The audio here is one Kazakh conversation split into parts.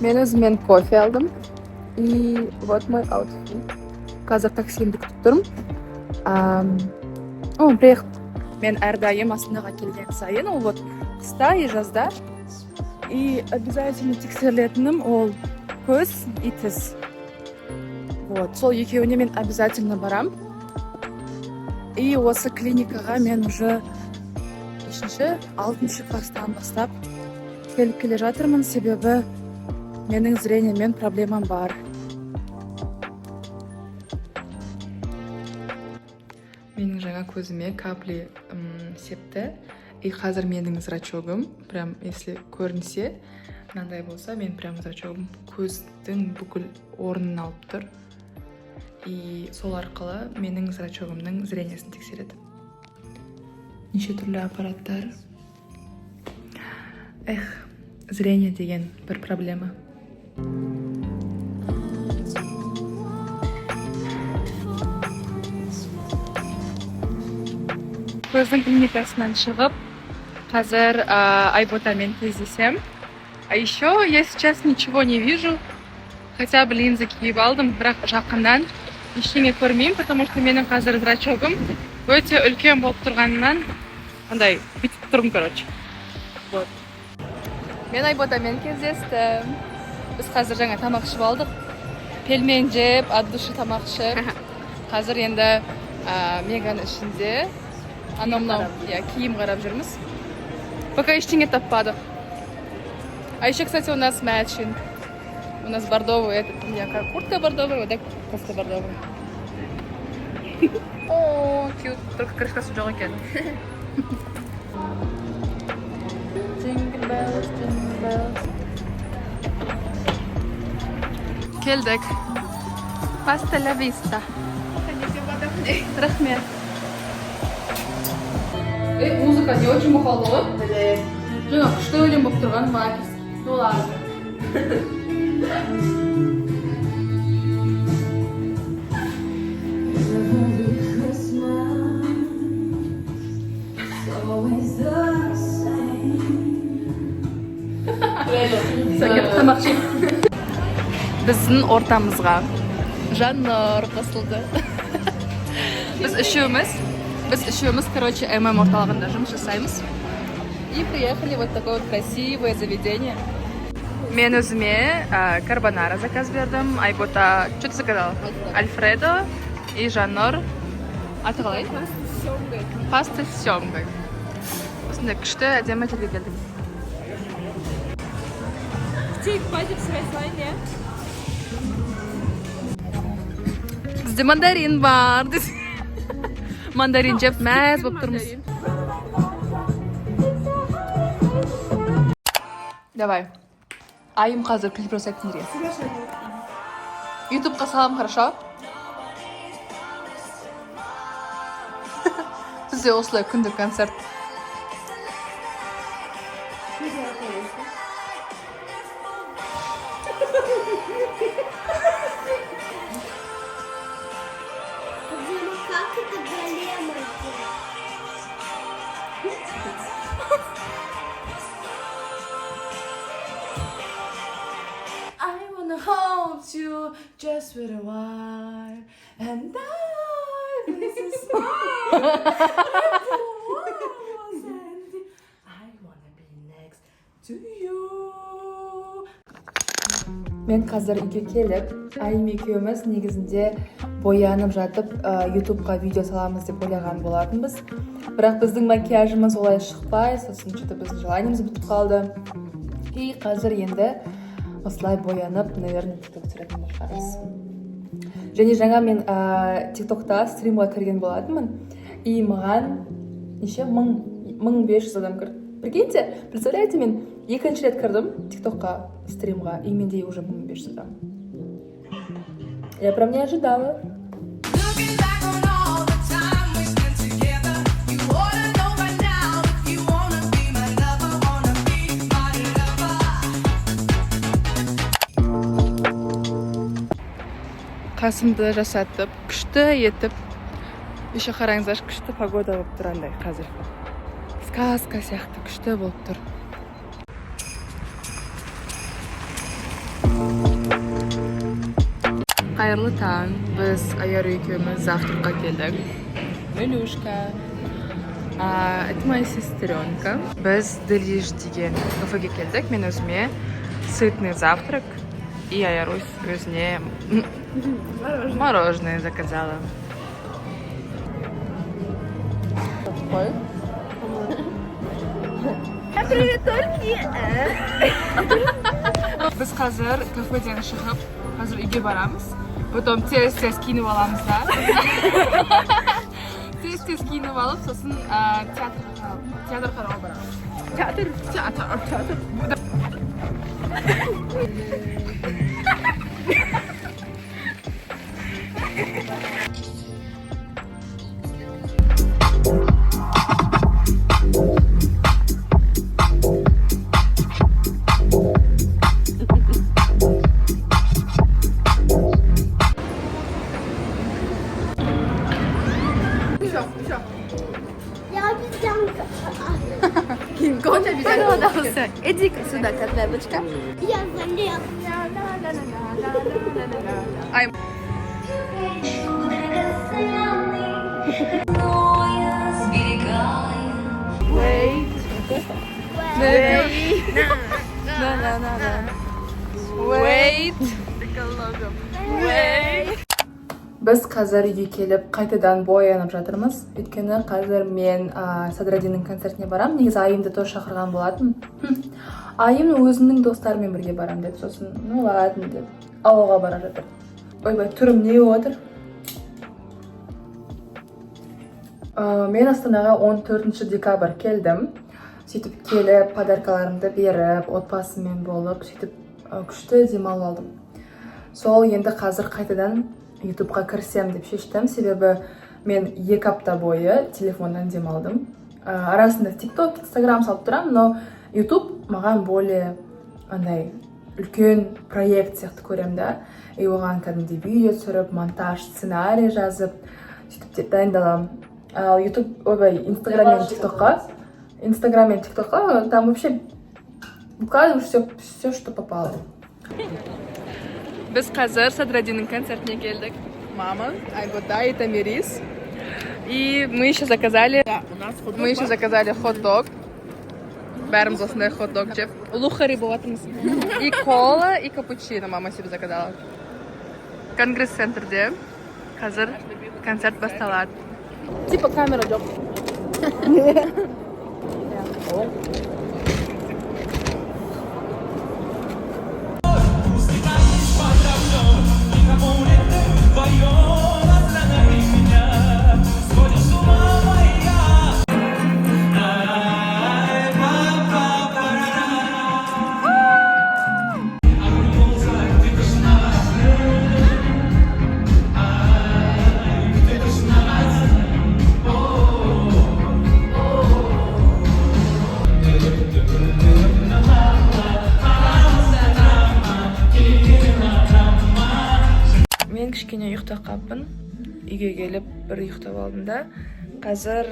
Мен өзімен кофе алдым. И вот мой аутфит. Қазір таксимді күтіп тұрмын. Приехал. Мен әрдайым астанаға келген сайын, ол вот қыста и жазда. И обязательно тексерілетінім ол көз и тіс. Вот, сол екеуіне мен обязательно барам. И осы клиникаға мен уже 6-шы класстан бастап келіп келе жатырмын, себебі менің зрениемен проблемам бар. Менің жаңа көзіме капли септі. И қазір менің зрачогым, прям если көрінсе, мынандай болса, мен прям зрачогым көздің бүкіл орнын алып тұр. И сол арқылы менің зрачогымның зрениесін тексереді. Неше түрлі аппараттар. Зрение деген бір проблема. Көздің клиникасынан шығып, қазір айботамен кездесем. А еще я сейчас ничего не вижу. Хотя бы линзы киіп алдым, бірақ жақыннан ештеңе көрмеймін, потому что менің қазір зрачогым өте үлкен болып тұрғанынан андай бүйтіп тұрмын, короче. Вот. Мен айботамен кездестім. Біз қазір жаңа тамақ ішіп алдық. Пельмен жеп, от души тамақ ішіп. Қазір енді Меган ішінде анау-мынау киім қарап жүрміз. Пока ештеңе таппадық. А еще, кстати, у нас матчинг. У нас бордовый, у меня куртка бордовая, вот так кофта бордовая. О, cute. Только крышкасы жоқ екен. Jingle bells, jingle bells. Келдік. Hasta la vista. Рахмет. Музыка не очень мұқалды ғой? Жаңа күшті өлең болып тұрған Макис. Солады. Біздің ортамызға Жаннор қосылды. Біз үшеуміз, короче, ММ орталығында жұмыс жасаймыз. И приехали вот такое вот красивое заведение. Мен өзіме карбонара заказ бердім. Айбота, что ты заказала? Альфредо и Жаннор. Аты қалай? Паста с семгой. Осындай күшті әдемі жерге келдік. Бізде мандарин бар. Мандарин жеп мәз болып тұрмыз. Давай. Айым қазір клип жасайық неге. Ютубқа салам, хорошо? Бізде осылай күндік концерт. Hold you just for a while and this is I wanna be next to you. Мен қазір үйге келіп, Айым екеуміз негізінде боянып жатып, ютубқа видео саламыз деп ойлаған болатынбыз. Бірақ біздің макияжымыз олай шықпай, сосын біздің желаниеміз бітіп қалды. И қазір енді осылай боянып, наверное, тикток түсіретін шығармыз. Және жаңа мен тиктокта стримға кірген болатынмын. И маған неше 1500 адам кірді. Прикиньте, представляете, мен екінші рет кірдім тиктокқа стримға, и менде уже 1500 адам. Я прям не ожидала. Қасымды жасатып, күшті етіп, еще қараңыздар, күшті погода болып тұрандай қазір. Сказка сияқты күшті болып тұр. Қайырлы таң. Біз Аяр екеуміз завтракқа келдік. Илюшка. Это моя сестренка. Біз Делиж деген кафеге келдік. Мен өзіме сытный завтрак и Аярусь өзіне мороженое заказала. Привет, Турция! Біз қазір кафеден шығып, қазір үйге барамыз. Потом тез киініп аламыз да. Тез киініп алып, сосын театр қарауға барамыз. Театр. Я обезьянка. Пожалуйста, иди-ка сюда, котлеточка. Я залез. Ай. Біз қазір үйге келіп қайтадан боянып жатырмыз. Өйткені қазір мен Садрадиннің концертіне барам. Негізі Айымды тоже шақырған болатын. Айым өзінің достарымен бірге барам деп, сосын ну ладно деп ауылға бара жатыр. Ойбай, түрім не отыр? Мен Астанаға 14 декабрь келдім. Сөйтіп келіп, подаркаларымды беріп, отбасымен болып, сөйтіп күшті демалып алдым. Сол енді қазір қайтадан YouTube'ға кірсем деп шештім, себебі мен 2 апта бойы телефоннан демалдым. Арасында TikTok, Instagram салып тұрам, но YouTube маған более андай үлкен проект сияқты көрем да. И оған кәдімгідей видео түсіріп, монтаж, сценарий жазып, сөйтіп дайындалам. Ал YouTube, ойбай, Instagram мен TikTok'қа там вообще выкладываю все, что попало. Біз қазір Садрадинның концертіне келдік. Мама, Айбота и Тамирис. И мы еще заказали хот-дог. Бәріміз осындай хот-дог жеп. Лухари болатымыз. И кола, и капучино мама себе заказала. Конгресс-центрде қазір концерт басталады. Типа камера жоқ. Мен кішкене ұйықтап қаппын. Үйге келіп бір ұйықтап алдым да. Қазір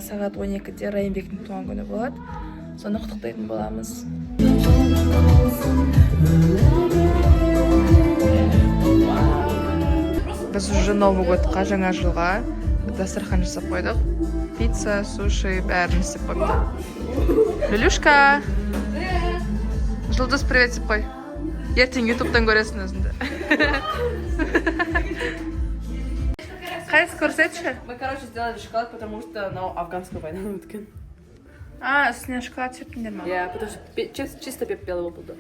сағат 12-де Райымбектің туған күні болады. Соны құттықтайтын боламыз. Біз уже Новый годқа, жаңа жылға дастархан жасап қойдық. Пицца, суши, бәрін істеп қойдық. Люлюшка! Жұлдыз, привет деп қой. Ертең YouTube'дан көресің өзіңді. Қайсы көрсетші? Мы, короче, сделали шоколад, потому что афганскую войну өткен. Үстіне шоколад септіңдер ма? Я, потому что чисто белого булда.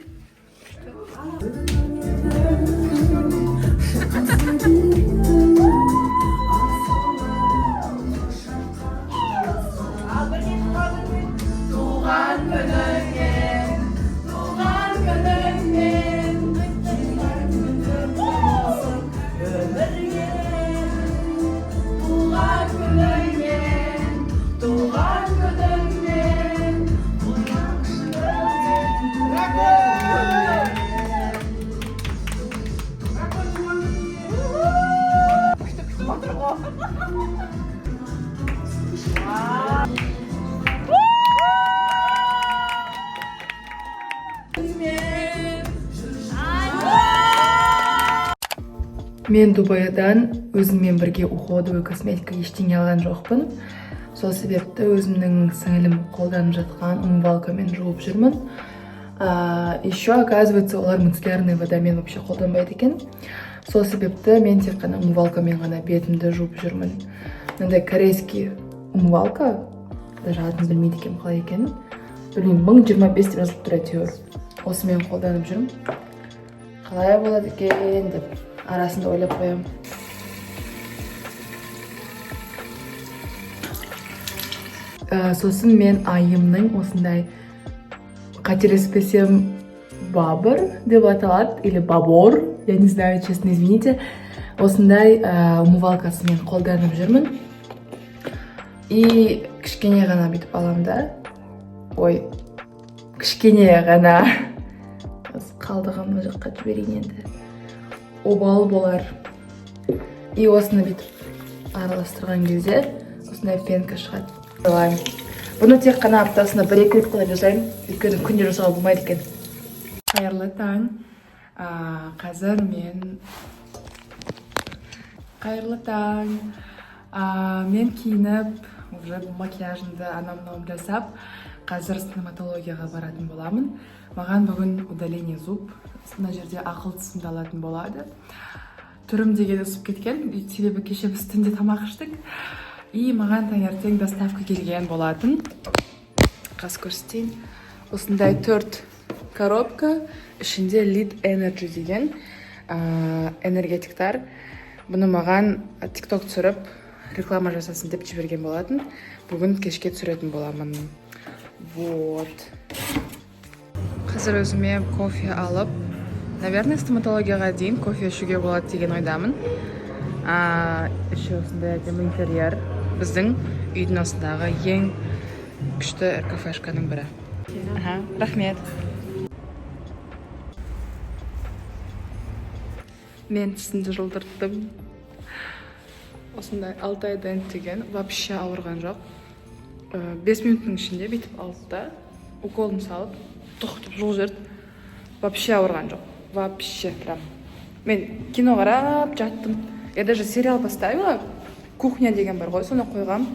Мен Дубайдан өзіммен бірге уходовый косметика ештеңе алған жоқпын. Сол себепті өзімнің сіңілім қолданып жатқан умывалкамен жуып жүрмін. Еще, оказывается, олар мицеллярный водамен вообще қолданбайды екен. Сол себепті мен тек қана умывалкамен ғана бетімді жуып жүрмін. Мынандай корейский умывалка, даже атын білмейді екенмін қалай екенін. Білмеймін, 1025 деп жазылып тұр әйтеуір. Осымен қолданып жүрмін. Қалай болады екен деп арасында ойлап қоямын. Сосын мен айымның осындай, қателеспесем, бабыр деп аталады, или бабор, я не знаю, честно, извините. Осындай умывалкасымен қолданып жүрмін. И кішкене ғана бүйтіп аламын да. Ой, кішкене ғана. Қалдығын жаққа жіберейін енді. Обал болар. И осыны бүйтіп араластырған кезде осындай пенка шығады. Бұны тек қана аптасына 1-2 рет қана жасаймын, өйткені күнде жасауға болмайды екен. Қайырлы таң. Қазір мен киініп, уже макияжымды анам-мынауым жасап, қазір стоматологияға баратын боламын. Маған бүгін удаление зуб, мына жерде ақыл тісімді алатын болады. Түрім деген үсіп кеткен, себебі кеше біз түнде тамақ іштік. И маған таңертең доставка келген болатын. Қас көрсетейін. Осындай 4 коробка, ішінде Lead Energy деген энергетиктар. Бұны маған TikTok түсіріп, реклама жасасын деп жіберген болатын. Бүгін кешке түсіретін боламын. Вот. Қазір өзіме кофе алып, наверное, стоматологияға дейін кофе ішуге болады деген ойдамын. Еще осындай әдемі интерьер. Біздің үйдің осындағы ең күшті кафешканың бірі. Рахмет. Мен тісімді жылдырттым. Осындай 6 айдан деген вообще ауырған жоқ. 5 минуттың ішінде бүйтіп алды да, уколын салып, тоқтып жол жерді. Вообще ауырған жоқ. Вообще прям. Мен кино қарап жаттым. Я даже сериал поставила. Кухня деген бар ғой, соны қойғам.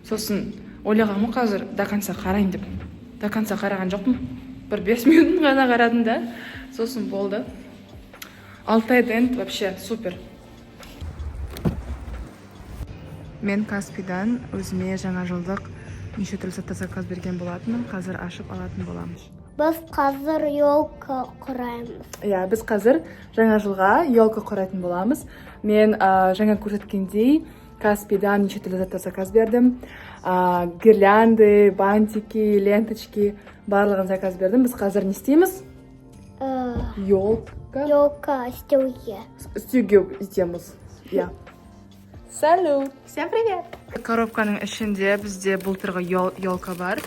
Сосын ойлағамын қазір до конца қарайын деп. До конца қараған жоқпын. Бір 5 минут ғана қарадым да. Сосын болды. 6 айдан вообще супер. Мен Каспидан өзіме жаңа жылдық неше түрлі заттар заказ берген болатынмын. Қазір ашып алатын боламын. Біз қазір елка құраймыз. Иә, біз қазір жаңа жылға елка құрайтын боламыз. Мен жаңа көрсеткендей Каспидан неше түрлі заттар заказ бердім. Гирлянды, бантики, ленточки барлығын заказ бердім. Біз қазір не істейміз? Елка істеуге. Істеуге істейміз. Иә. Салют! Всем привет! Коробканың ішінде бізде былтырғы елка бар.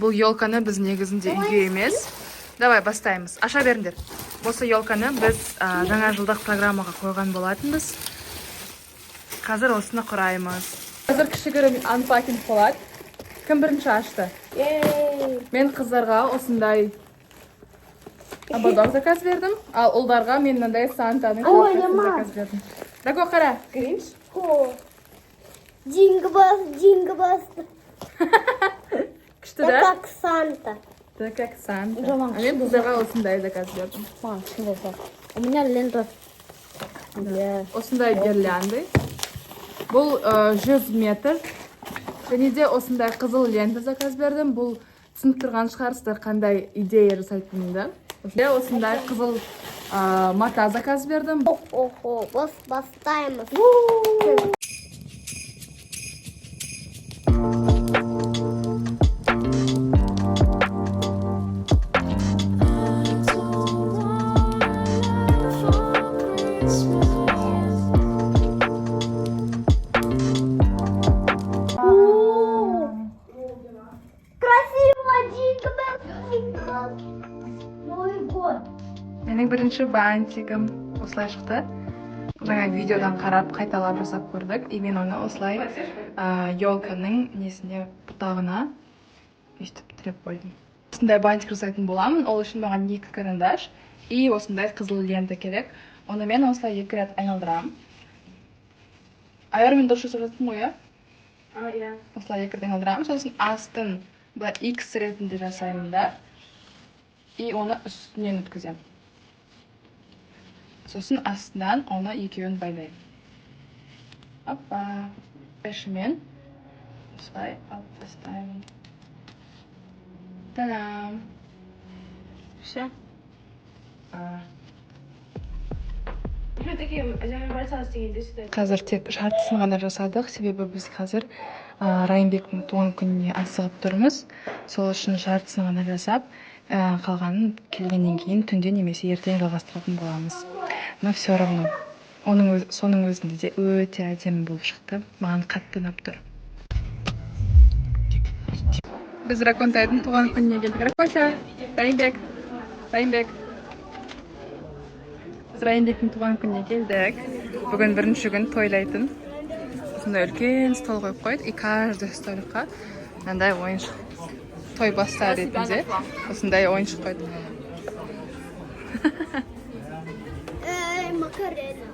Бұл елканы біз негізінде үйге емес. Давай бастаймыз. Аша беріңдер. Осы елканы біз жаңа жылдық программаға қойған болатынбыз. Қазір осыны құраймыз. Қазір кішігірім анпакинг болады. Кім бірінші ашты? Мен қыздарға осындай абадон заказ бердім. Ал ұлдарға мен мынандай Сантаның заказ бердім. Даго қара. Гринч? Дингбас. Күшті да? Как Санта. Да, как Санта. Мен қыздарға осындай заказ бердім. У меня лента. Осындай гирлянды. Бұл 100 метр. Және де осындай қызыл лента заказ бердім. Бұл түсініп тұрған шығарсыздар қандай идея жасайтынымды. Осындай қызыл мата заказ бердім. Охо, бастаймыз. Менің бірінші бантигім осылай шықты. Жаңа видеодан қарап қайталап жасап көрдік. И мен оны осылай елканың несіне бұтағына өйстіп тіреп қойдым. Осындай бантик жасайтын боламын. Ол үшін маған 2 карандаш и осындай қызыл лента керек. Оны мен осылай 2 рет айналдырамын. Аяр мен дұрыс жасап жатырмын ғой, иә? Иә. Осылай 2 рет айналдырамын. Сосын астын былай X ретінде жасаймын да. И оны үстінен өткіземін. Сосын астынан оны екеуін байлаймын. Опа. Ішімен осылай алып тастаймын. Та-дам. Все. Қазір тек жартысын ғана жасадық, себебі біз қазір Райымбектің туған күніне асығып тұрмыз. Сол үшін жартысын ғана жасап, қалғанын келгеннен кейін түнде немесе ертең жалғастыратын боламыз. Но все равно соның өзінде де өте әдемі болып шықты. Маған қатты ұнап тұр. Біз Раконтайдың туған күніне келдік. Раконта, Райымбек. Біз Райымбектің туған күніне келдік. Бүгін бірінші күн тойлайтын. Осындай үлкен стол қойып қойды. И каждый столикқа мынандай ойыншық. Той бастар ретінде осындай ойыншық қойды. Макарена.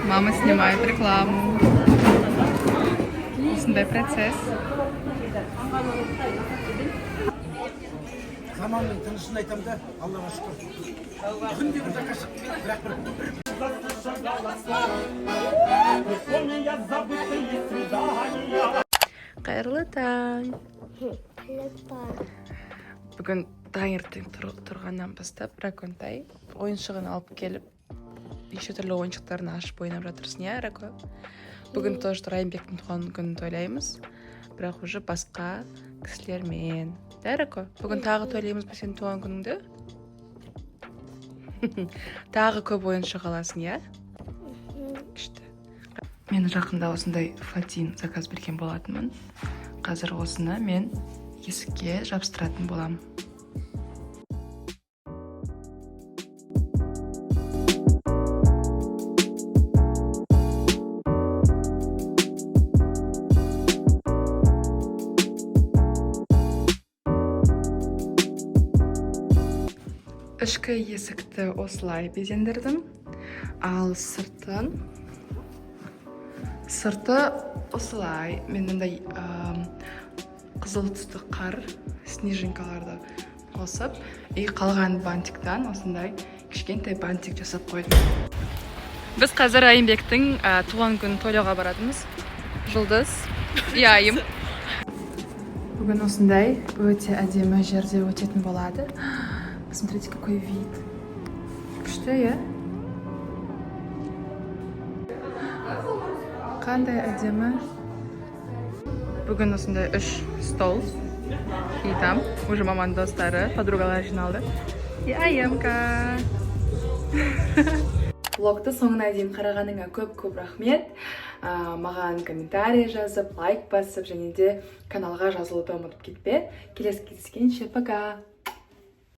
Мама снимает рекламу. Осындай процесс. Заманның тынышын айтам да, Аллаға шүкір. Күнде бір жаққа шығып бірақ бір. Қайырлы таң. Бүгін таңертең тұрғаннан бастап Раконтай ойыншығын алып келіп, еще түрлі ойыншықтарын ашып ойнап жатырсың, иә, Рако? Бүгін тоже Райымбектің туған күнін тойлаймыз, бірақ уже басқа кісілермен. Да, Рако? Бүгін тағы тойлаймыз ба сенің туған күніңді? Тағы көп ойыншық аласың, иә? Күшті. Мен жақында осындай фатин заказ берген болатынмын. Қазір осыны мен есікке жабыстыратын боламын. Ішкі есікті осылай безендірдім, ал сырты осылай. Мен мындай қызыл түсті қар снежинкаларды қосып, и қалған бантиктан осындай кішкентай бантик жасап қойдым. Біз қазір Райымбектің туған күнін тойлауға баратынбыз. Жұлдыз и Айым. Бүгін осындай өте әдемі жерде өтетін болады. Посмотрите, какой вид. Күшті, иә? Қандай әдемі. Бүгін осындай 3 стол. И там уже маманың достары, подругалар жиналды. И Айымка. Влогты соңына дейін қарағаныңа көп рахмет. Маған комментарий жазып, лайк басып, және де каналға жазылуды ұмытып кетпе. Келесі кездескенше, пока!